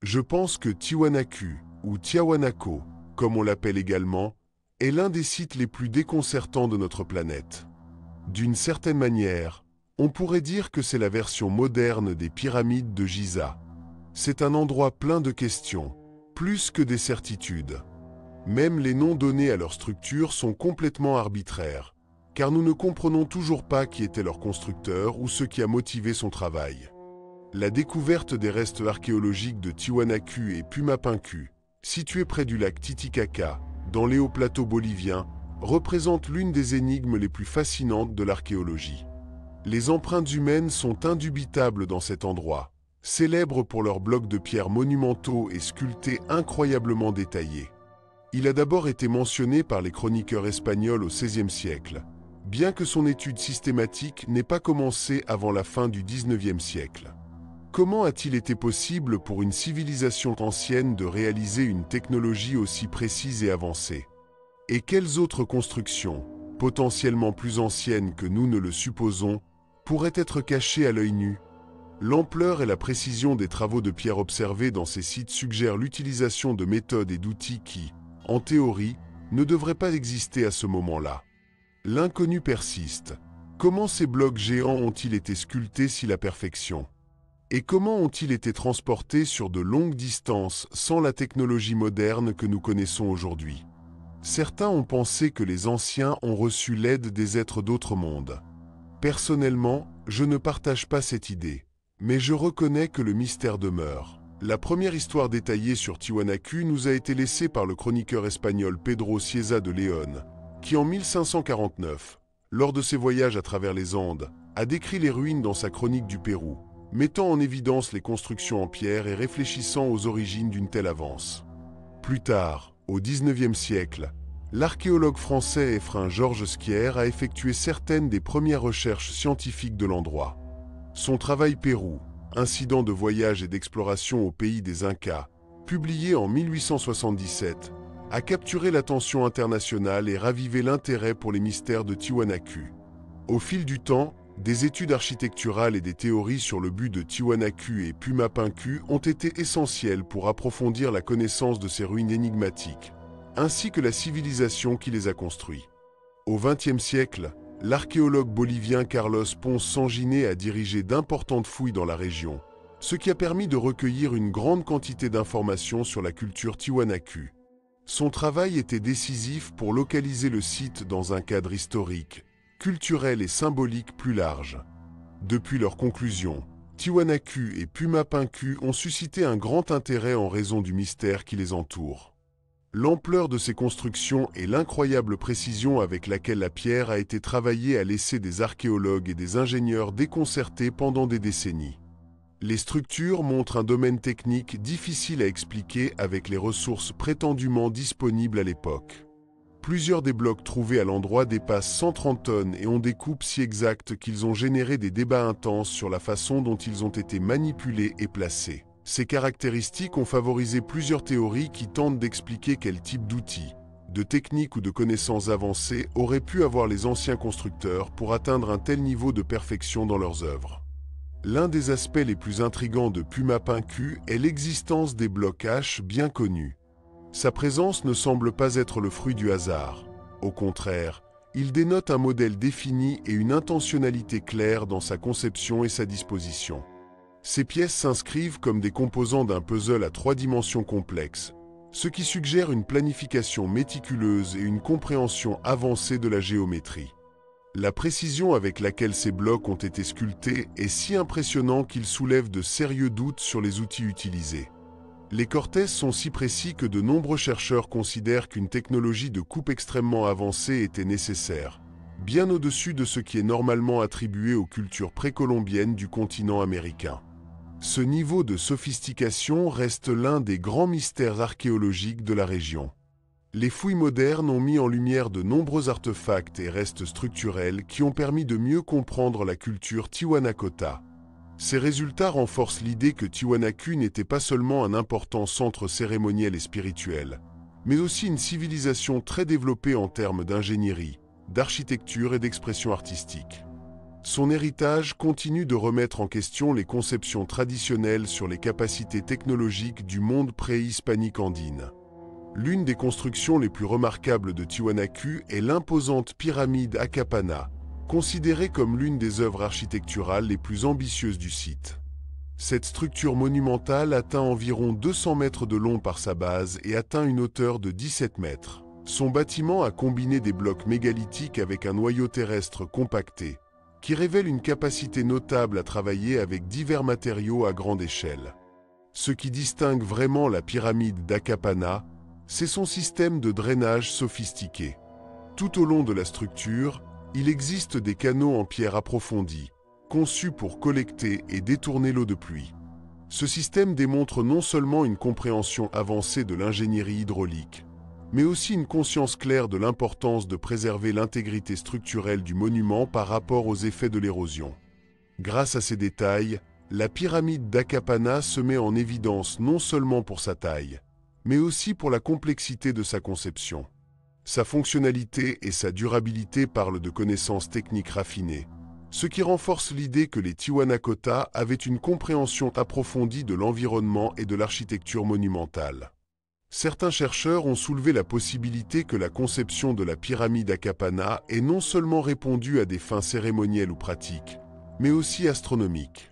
Je pense que Tiwanaku, ou Tiahuanaco, comme on l'appelle également, est l'un des sites les plus déconcertants de notre planète. D'une certaine manière, on pourrait dire que c'est la version moderne des pyramides de Giza. C'est un endroit plein de questions, plus que des certitudes. Même les noms donnés à leur structure sont complètement arbitraires, car nous ne comprenons toujours pas qui était leur constructeur ou ce qui a motivé son travail. La découverte des restes archéologiques de Tiwanaku et Pumapunku, situés près du lac Titicaca, dans les hauts plateaux boliviens, représente l'une des énigmes les plus fascinantes de l'archéologie. Les empreintes humaines sont indubitables dans cet endroit, célèbre pour leurs blocs de pierre monumentaux et sculptés incroyablement détaillés. Il a d'abord été mentionné par les chroniqueurs espagnols au XVIe siècle, bien que son étude systématique n'ait pas commencé avant la fin du XIXe siècle. Comment a-t-il été possible pour une civilisation ancienne de réaliser une technologie aussi précise et avancée? Et quelles autres constructions, potentiellement plus anciennes que nous ne le supposons, pourraient être cachées à l'œil nu? L'ampleur et la précision des travaux de pierre observés dans ces sites suggèrent l'utilisation de méthodes et d'outils qui, en théorie, ne devraient pas exister à ce moment-là. L'inconnu persiste. Comment ces blocs géants ont-ils été sculptés si la perfection? Et comment ont-ils été transportés sur de longues distances sans la technologie moderne que nous connaissons aujourd'hui? Certains ont pensé que les anciens ont reçu l'aide des êtres d'autres mondes. Personnellement, je ne partage pas cette idée, mais je reconnais que le mystère demeure. La première histoire détaillée sur Tiwanaku nous a été laissée par le chroniqueur espagnol Pedro Cieza de León, qui en 1549, lors de ses voyages à travers les Andes, a décrit les ruines dans sa chronique du Pérou, mettant en évidence les constructions en pierre et réfléchissant aux origines d'une telle avance. Plus tard, au XIXe siècle, l'archéologue français Ephraim Georges Skier a effectué certaines des premières recherches scientifiques de l'endroit. Son travail Pérou, Incidents de voyage et d'exploration au pays des Incas, publié en 1877, a capturé l'attention internationale et ravivé l'intérêt pour les mystères de Tiwanaku. Au fil du temps, des études architecturales et des théories sur le but de Tiwanaku et Pumapunku ont été essentielles pour approfondir la connaissance de ces ruines énigmatiques, ainsi que la civilisation qui les a construites. Au XXe siècle, l'archéologue bolivien Carlos Ponce Sanguinet a dirigé d'importantes fouilles dans la région, ce qui a permis de recueillir une grande quantité d'informations sur la culture Tiwanaku. Son travail était décisif pour localiser le site dans un cadre historique, culturel et symbolique plus large. Depuis leur conclusion, Tiwanaku et Pumapunku ont suscité un grand intérêt en raison du mystère qui les entoure. L'ampleur de ces constructions et l'incroyable précision avec laquelle la pierre a été travaillée a laissé des archéologues et des ingénieurs déconcertés pendant des décennies. Les structures montrent un domaine technique difficile à expliquer avec les ressources prétendument disponibles à l'époque. Plusieurs des blocs trouvés à l'endroit dépassent 130 tonnes et ont des coupes si exactes qu'ils ont généré des débats intenses sur la façon dont ils ont été manipulés et placés. Ces caractéristiques ont favorisé plusieurs théories qui tentent d'expliquer quel type d'outils, de techniques ou de connaissances avancées auraient pu avoir les anciens constructeurs pour atteindre un tel niveau de perfection dans leurs œuvres. L'un des aspects les plus intrigants de Pumapunku est l'existence des blocs H bien connus. Sa présence ne semble pas être le fruit du hasard. Au contraire, il dénote un modèle défini et une intentionnalité claire dans sa conception et sa disposition. Ces pièces s'inscrivent comme des composants d'un puzzle à 3 dimensions complexes, ce qui suggère une planification méticuleuse et une compréhension avancée de la géométrie. La précision avec laquelle ces blocs ont été sculptés est si impressionnant qu'il soulève de sérieux doutes sur les outils utilisés. Les cortèses sont si précis que de nombreux chercheurs considèrent qu'une technologie de coupe extrêmement avancée était nécessaire, bien au-dessus de ce qui est normalement attribué aux cultures précolombiennes du continent américain. Ce niveau de sophistication reste l'un des grands mystères archéologiques de la région. Les fouilles modernes ont mis en lumière de nombreux artefacts et restes structurels qui ont permis de mieux comprendre la culture tiwanakota. Ces résultats renforcent l'idée que Tiwanaku n'était pas seulement un important centre cérémoniel et spirituel, mais aussi une civilisation très développée en termes d'ingénierie, d'architecture et d'expression artistique. Son héritage continue de remettre en question les conceptions traditionnelles sur les capacités technologiques du monde préhispanique andine. L'une des constructions les plus remarquables de Tiwanaku est l'imposante pyramide Akapana, considérée comme l'une des œuvres architecturales les plus ambitieuses du site. Cette structure monumentale atteint environ 200 mètres de long par sa base et atteint une hauteur de 17 mètres. Son bâtiment a combiné des blocs mégalithiques avec un noyau terrestre compacté, qui révèle une capacité notable à travailler avec divers matériaux à grande échelle. Ce qui distingue vraiment la pyramide d'Akapana, c'est son système de drainage sophistiqué. Tout au long de la structure, il existe des canaux en pierre approfondis, conçus pour collecter et détourner l'eau de pluie. Ce système démontre non seulement une compréhension avancée de l'ingénierie hydraulique, mais aussi une conscience claire de l'importance de préserver l'intégrité structurelle du monument par rapport aux effets de l'érosion. Grâce à ces détails, la pyramide d'Akapana se met en évidence non seulement pour sa taille, mais aussi pour la complexité de sa conception. Sa fonctionnalité et sa durabilité parlent de connaissances techniques raffinées, ce qui renforce l'idée que les Tiwanakota avaient une compréhension approfondie de l'environnement et de l'architecture monumentale. Certains chercheurs ont soulevé la possibilité que la conception de la pyramide Akapana ait non seulement répondu à des fins cérémonielles ou pratiques, mais aussi astronomiques.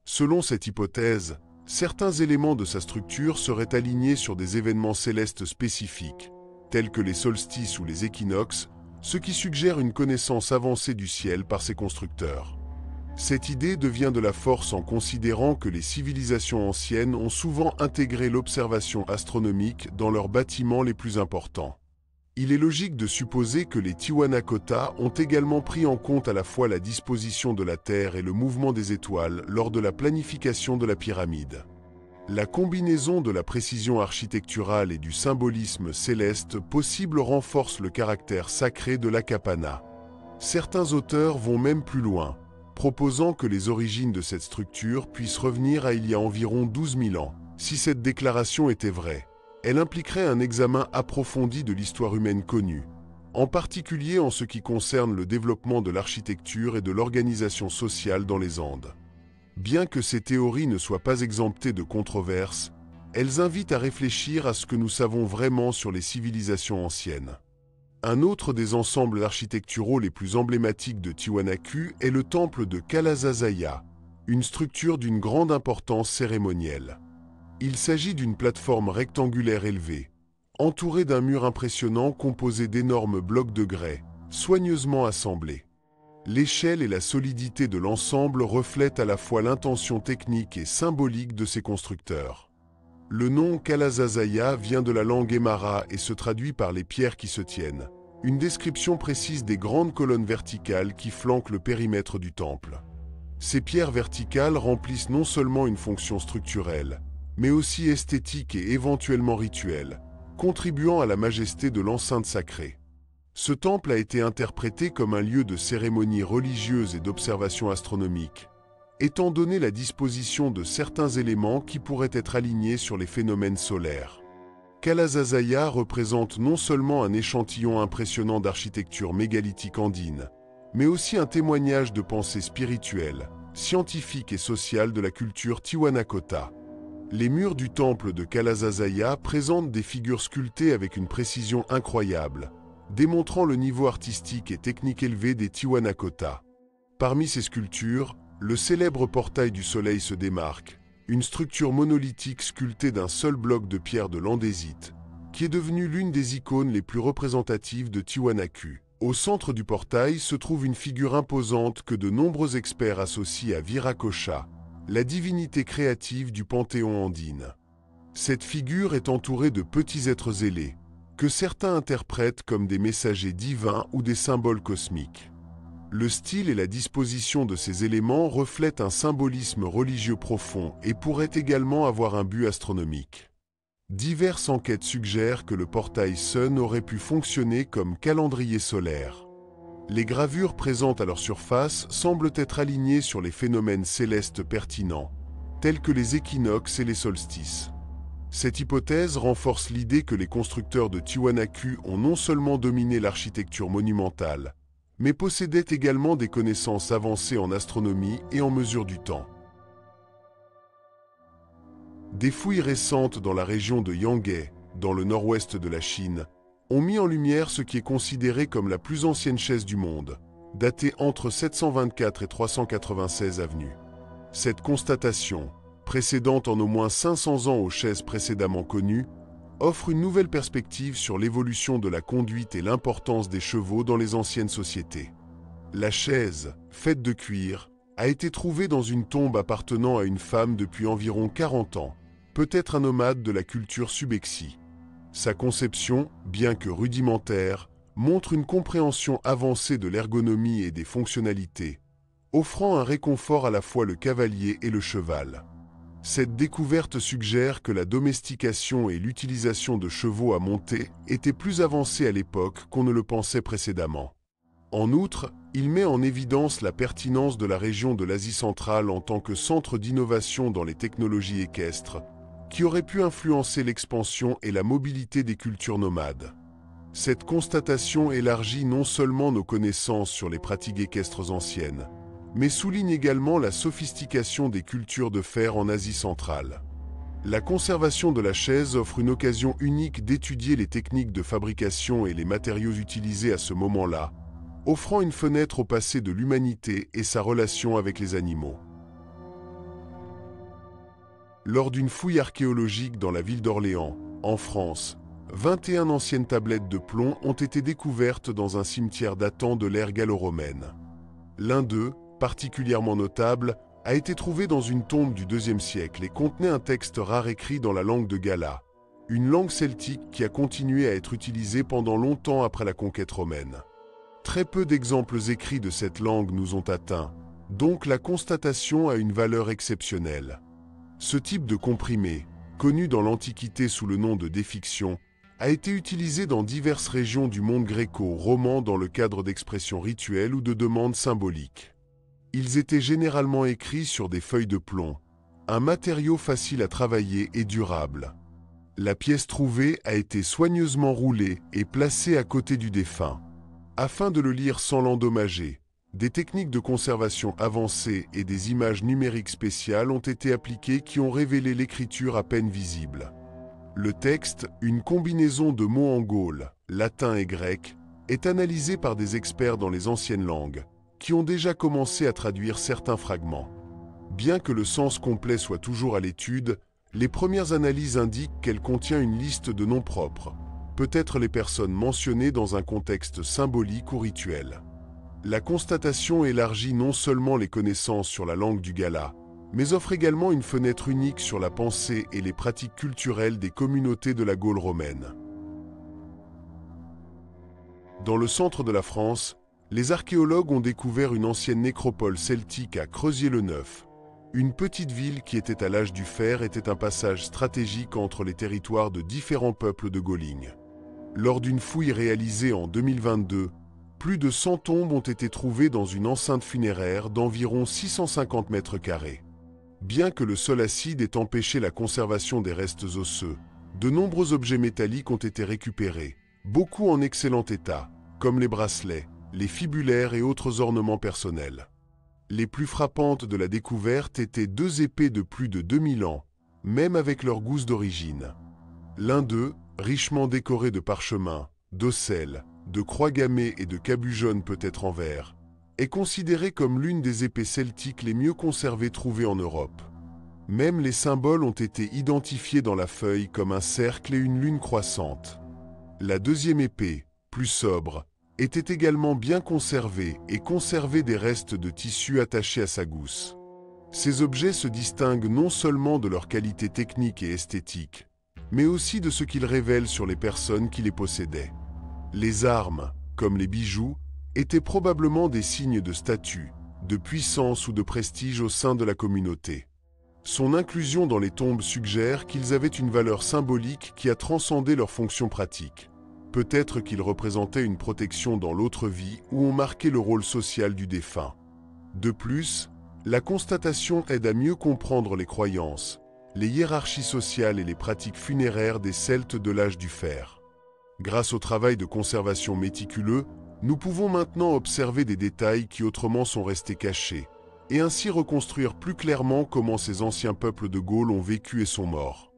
Selon cette hypothèse, certains éléments de sa structure seraient alignés sur des événements célestes spécifiques, tels que les solstices ou les équinoxes, ce qui suggère une connaissance avancée du ciel par ses constructeurs. Cette idée devient de la force en considérant que les civilisations anciennes ont souvent intégré l'observation astronomique dans leurs bâtiments les plus importants. Il est logique de supposer que les Tiwanakota ont également pris en compte à la fois la disposition de la Terre et le mouvement des étoiles lors de la planification de la pyramide. La combinaison de la précision architecturale et du symbolisme céleste possible renforce le caractère sacré de l'Akapana. Certains auteurs vont même plus loin, proposant que les origines de cette structure puissent revenir à il y a environ 12 000 ans. Si cette déclaration était vraie, elle impliquerait un examen approfondi de l'histoire humaine connue, en particulier en ce qui concerne le développement de l'architecture et de l'organisation sociale dans les Andes. Bien que ces théories ne soient pas exemptées de controverses, elles invitent à réfléchir à ce que nous savons vraiment sur les civilisations anciennes. Un autre des ensembles architecturaux les plus emblématiques de Tiwanaku est le temple de Kalasazaya, une structure d'une grande importance cérémonielle. Il s'agit d'une plateforme rectangulaire élevée, entourée d'un mur impressionnant composé d'énormes blocs de grès, soigneusement assemblés. L'échelle et la solidité de l'ensemble reflètent à la fois l'intention technique et symbolique de ses constructeurs. Le nom Kalasazaya vient de la langue aymara et se traduit par les pierres qui se tiennent, une description précise des grandes colonnes verticales qui flanquent le périmètre du temple. Ces pierres verticales remplissent non seulement une fonction structurelle, mais aussi esthétique et éventuellement rituelle, contribuant à la majesté de l'enceinte sacrée. Ce temple a été interprété comme un lieu de cérémonie religieuse et d'observation astronomique, étant donné la disposition de certains éléments qui pourraient être alignés sur les phénomènes solaires. Kalasazaya représente non seulement un échantillon impressionnant d'architecture mégalithique andine, mais aussi un témoignage de pensée spirituelle, scientifique et sociale de la culture Tiwanakota. Les murs du temple de Kalasazaya présentent des figures sculptées avec une précision incroyable, démontrant le niveau artistique et technique élevé des Tiwanakota. Parmi ces sculptures, le célèbre portail du soleil se démarque, une structure monolithique sculptée d'un seul bloc de pierre de l'andésite, qui est devenue l'une des icônes les plus représentatives de Tiwanaku. Au centre du portail se trouve une figure imposante que de nombreux experts associent à Viracocha, la divinité créative du panthéon andine. Cette figure est entourée de petits êtres ailés, que certains interprètent comme des messagers divins ou des symboles cosmiques. Le style et la disposition de ces éléments reflètent un symbolisme religieux profond et pourraient également avoir un but astronomique. Diverses enquêtes suggèrent que le portail Sun aurait pu fonctionner comme calendrier solaire. Les gravures présentes à leur surface semblent être alignées sur les phénomènes célestes pertinents, tels que les équinoxes et les solstices. Cette hypothèse renforce l'idée que les constructeurs de Tiwanaku ont non seulement dominé l'architecture monumentale, mais possédaient également des connaissances avancées en astronomie et en mesure du temps. Des fouilles récentes dans la région de Yanghe, dans le nord-ouest de la Chine, ont mis en lumière ce qui est considéré comme la plus ancienne chaise du monde, datée entre 724 et 396 avenue. Cette constatation, précédente en au moins 500 ans aux chaises précédemment connues, offre une nouvelle perspective sur l'évolution de la conduite et l'importance des chevaux dans les anciennes sociétés. La chaise, faite de cuir, a été trouvée dans une tombe appartenant à une femme depuis environ 40 ans, peut-être un nomade de la culture Subexi. Sa conception, bien que rudimentaire, montre une compréhension avancée de l'ergonomie et des fonctionnalités, offrant un réconfort à la fois le cavalier et le cheval. Cette découverte suggère que la domestication et l'utilisation de chevaux à monter étaient plus avancées à l'époque qu'on ne le pensait précédemment. En outre, il met en évidence la pertinence de la région de l'Asie centrale en tant que centre d'innovation dans les technologies équestres, qui aurait pu influencer l'expansion et la mobilité des cultures nomades. Cette constatation élargit non seulement nos connaissances sur les pratiques équestres anciennes, mais souligne également la sophistication des cultures de fer en Asie centrale. La conservation de la chaise offre une occasion unique d'étudier les techniques de fabrication et les matériaux utilisés à ce moment-là, offrant une fenêtre au passé de l'humanité et sa relation avec les animaux. Lors d'une fouille archéologique dans la ville d'Orléans, en France, 21 anciennes tablettes de plomb ont été découvertes dans un cimetière datant de l'ère gallo-romaine. L'un d'eux, particulièrement notable, a été trouvé dans une tombe du IIe siècle et contenait un texte rare écrit dans la langue de Gala, une langue celtique qui a continué à être utilisée pendant longtemps après la conquête romaine. Très peu d'exemples écrits de cette langue nous ont atteints, donc la constatation a une valeur exceptionnelle. Ce type de comprimé, connu dans l'Antiquité sous le nom de défiction, a été utilisé dans diverses régions du monde gréco-roman dans le cadre d'expressions rituelles ou de demandes symboliques. Ils étaient généralement écrits sur des feuilles de plomb, un matériau facile à travailler et durable. La pièce trouvée a été soigneusement roulée et placée à côté du défunt. Afin de le lire sans l'endommager, des techniques de conservation avancées et des images numériques spéciales ont été appliquées qui ont révélé l'écriture à peine visible. Le texte, une combinaison de mots en gaule, latin et grec, est analysé par des experts dans les anciennes langues, qui ont déjà commencé à traduire certains fragments. Bien que le sens complet soit toujours à l'étude, les premières analyses indiquent qu'elle contient une liste de noms propres, peut-être les personnes mentionnées dans un contexte symbolique ou rituel. La constatation élargit non seulement les connaissances sur la langue du Gala, mais offre également une fenêtre unique sur la pensée et les pratiques culturelles des communautés de la Gaule romaine. Dans le centre de la France, les archéologues ont découvert une ancienne nécropole celtique à Creuzier-le-Neuf. Une petite ville qui était à l'âge du fer était un passage stratégique entre les territoires de différents peuples de Gauligne. Lors d'une fouille réalisée en 2022, plus de 100 tombes ont été trouvées dans une enceinte funéraire d'environ 650 mètres carrés. Bien que le sol acide ait empêché la conservation des restes osseux, de nombreux objets métalliques ont été récupérés, beaucoup en excellent état, comme les bracelets, les fibulaires et autres ornements personnels. Les plus frappantes de la découverte étaient 2 épées de plus de 2000 ans, même avec leur gousse d'origine. L'un d'eux, richement décoré de parchemins, d'ocelles, de croix gammées et de cabujones peut-être en verre, est considéré comme l'une des épées celtiques les mieux conservées trouvées en Europe. Même les symboles ont été identifiés dans la feuille comme un cercle et une lune croissante. La deuxième épée, plus sobre, était également bien conservée et conservait des restes de tissu attachés à sa gousse. Ces objets se distinguent non seulement de leur qualité technique et esthétique, mais aussi de ce qu'ils révèlent sur les personnes qui les possédaient. Les armes, comme les bijoux, étaient probablement des signes de statut, de puissance ou de prestige au sein de la communauté. Son inclusion dans les tombes suggère qu'ils avaient une valeur symbolique qui a transcendé leur fonction pratique. Peut-être qu'ils représentaient une protection dans l'autre vie ou ont marqué le rôle social du défunt. De plus, la constatation aide à mieux comprendre les croyances, les hiérarchies sociales et les pratiques funéraires des Celtes de l'âge du fer. Grâce au travail de conservation méticuleux, Nous pouvons maintenant observer des détails qui autrement sont restés cachés, et ainsi reconstruire plus clairement comment ces anciens peuples de Gaule ont vécu et sont morts.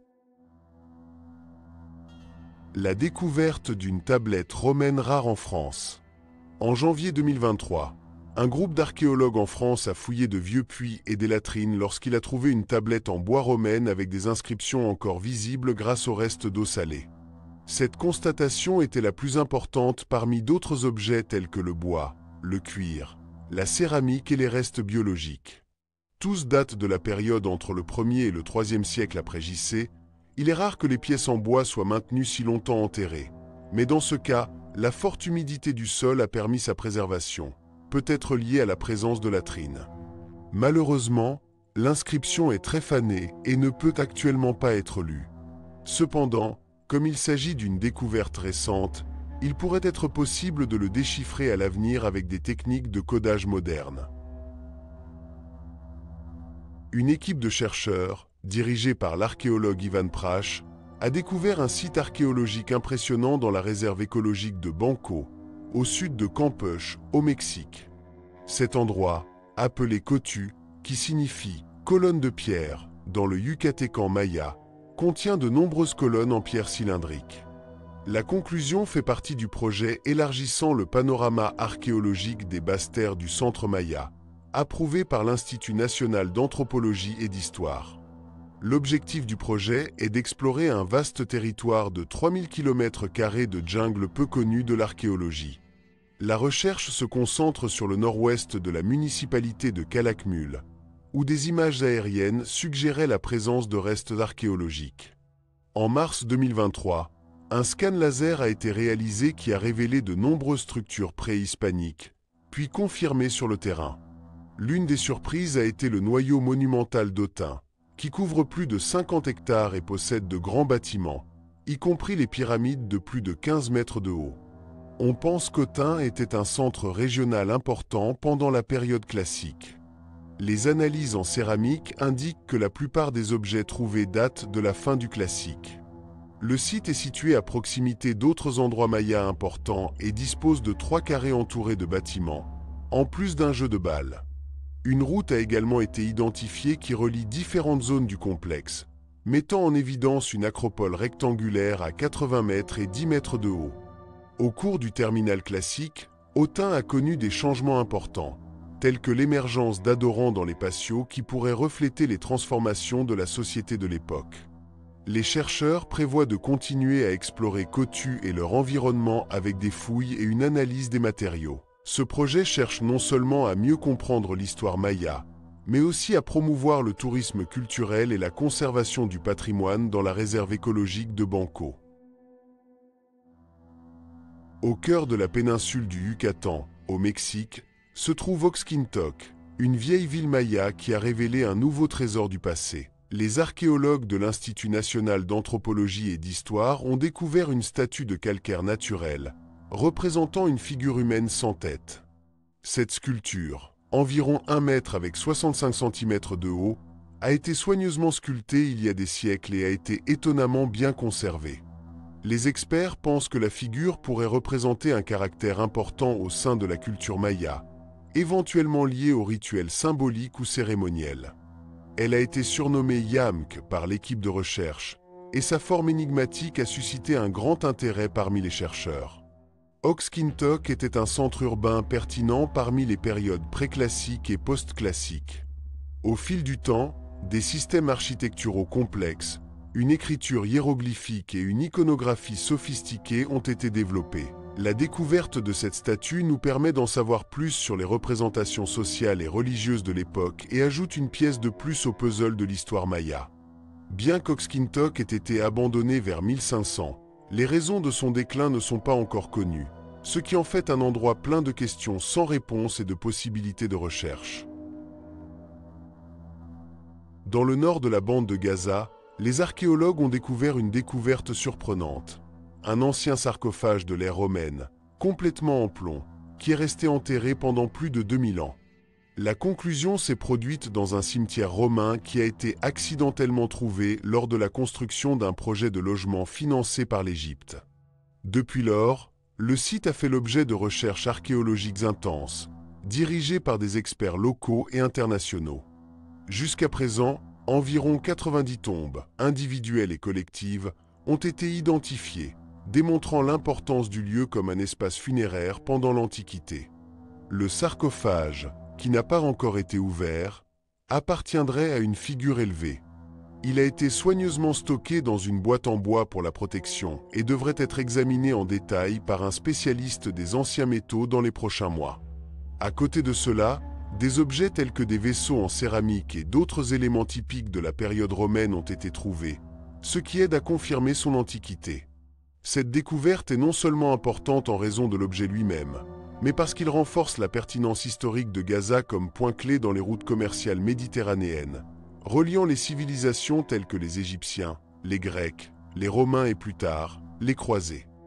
La découverte d'une tablette romaine rare en France. En janvier 2023, un groupe d'archéologues en France a fouillé de vieux puits et des latrines lorsqu'il a trouvé une tablette en bois romaine avec des inscriptions encore visibles grâce aux restes d'eau salée. Cette constatation était la plus importante parmi d'autres objets tels que le bois, le cuir, la céramique et les restes biologiques. Tous datent de la période entre le 1er et le 3e siècle après JC. Il est rare que les pièces en bois soient maintenues si longtemps enterrées, mais dans ce cas, la forte humidité du sol a permis sa préservation, peut-être liée à la présence de latrines. Malheureusement, l'inscription est très fanée et ne peut actuellement pas être lue. Cependant, comme il s'agit d'une découverte récente, il pourrait être possible de le déchiffrer à l'avenir avec des techniques de codage modernes. Une équipe de chercheurs, dirigée par l'archéologue Ivan Prache, a découvert un site archéologique impressionnant dans la réserve écologique de Banco, au sud de Campeche, au Mexique. Cet endroit, appelé Cotu, qui signifie « colonne de pierre » dans le yucatécan maya, contient de nombreuses colonnes en pierre cylindrique. La conclusion fait partie du projet élargissant le panorama archéologique des basses terres du centre maya, approuvé par l'Institut national d'anthropologie et d'histoire. L'objectif du projet est d'explorer un vaste territoire de 3000 km² de jungle peu connu de l'archéologie. La recherche se concentre sur le nord-ouest de la municipalité de Calakmul, où des images aériennes suggéraient la présence de restes archéologiques. En mars 2023, un scan laser a été réalisé qui a révélé de nombreuses structures préhispaniques, puis confirmées sur le terrain. L'une des surprises a été le noyau monumental d'Autun, qui couvre plus de 50 hectares et possède de grands bâtiments, y compris les pyramides de plus de 15 mètres de haut. On pense qu'Autun était un centre régional important pendant la période classique. Les analyses en céramique indiquent que la plupart des objets trouvés datent de la fin du classique. Le site est situé à proximité d'autres endroits mayas importants et dispose de 3 carrés entourés de bâtiments, en plus d'un jeu de balles. Une route a également été identifiée qui relie différentes zones du complexe, mettant en évidence une acropole rectangulaire à 80 mètres et 10 mètres de haut. Au cours du terminal classique, Autun a connu des changements importants, tels que l'émergence d'adorants dans les patios qui pourraient refléter les transformations de la société de l'époque. Les chercheurs prévoient de continuer à explorer Cotu et leur environnement avec des fouilles et une analyse des matériaux. Ce projet cherche non seulement à mieux comprendre l'histoire maya, mais aussi à promouvoir le tourisme culturel et la conservation du patrimoine dans la réserve écologique de Banco. Au cœur de la péninsule du Yucatan, au Mexique, se trouve Oxquintoc, une vieille ville maya qui a révélé un nouveau trésor du passé. Les archéologues de l'Institut national d'anthropologie et d'histoire ont découvert une statue de calcaire naturel, représentant une figure humaine sans tête. Cette sculpture, environ 1 mètre avec 65 cm de haut, a été soigneusement sculptée il y a des siècles et a été étonnamment bien conservée. Les experts pensent que la figure pourrait représenter un caractère important au sein de la culture maya, éventuellement lié aux rituels symboliques ou cérémoniels. Elle a été surnommée Yamk par l'équipe de recherche, et sa forme énigmatique a suscité un grand intérêt parmi les chercheurs. Oxquintoc était un centre urbain pertinent parmi les périodes préclassiques et post-classiques. Au fil du temps, des systèmes architecturaux complexes, une écriture hiéroglyphique et une iconographie sophistiquée ont été développés. La découverte de cette statue nous permet d'en savoir plus sur les représentations sociales et religieuses de l'époque et ajoute une pièce de plus au puzzle de l'histoire maya. Bien qu'Oxquintoc ait été abandonné vers 1500, les raisons de son déclin ne sont pas encore connues, ce qui en fait un endroit plein de questions sans réponse et de possibilités de recherche. Dans le nord de la bande de Gaza, les archéologues ont découvert une découverte surprenante. Un ancien sarcophage de l'ère romaine, complètement en plomb, qui est resté enterré pendant plus de 2000 ans. La conclusion s'est produite dans un cimetière romain qui a été accidentellement trouvé lors de la construction d'un projet de logement financé par l'Égypte. Depuis lors, Le site a fait l'objet de recherches archéologiques intenses, dirigées par des experts locaux et internationaux. Jusqu'à présent, environ 90 tombes, individuelles et collectives, ont été identifiées, démontrant l'importance du lieu comme un espace funéraire pendant l'Antiquité. Le sarcophage, qui n'a pas encore été ouvert, appartiendrait à une figure élevée. Il a été soigneusement stocké dans une boîte en bois pour la protection et devrait être examiné en détail par un spécialiste des anciens métaux dans les prochains mois. À côté de cela, des objets tels que des vaisseaux en céramique et d'autres éléments typiques de la période romaine ont été trouvés, ce qui aide à confirmer son antiquité. Cette découverte est non seulement importante en raison de l'objet lui-même, mais parce qu'il renforce la pertinence historique de Gaza comme point clé dans les routes commerciales méditerranéennes, reliant les civilisations telles que les Égyptiens, les Grecs, les Romains et plus tard, les croisés.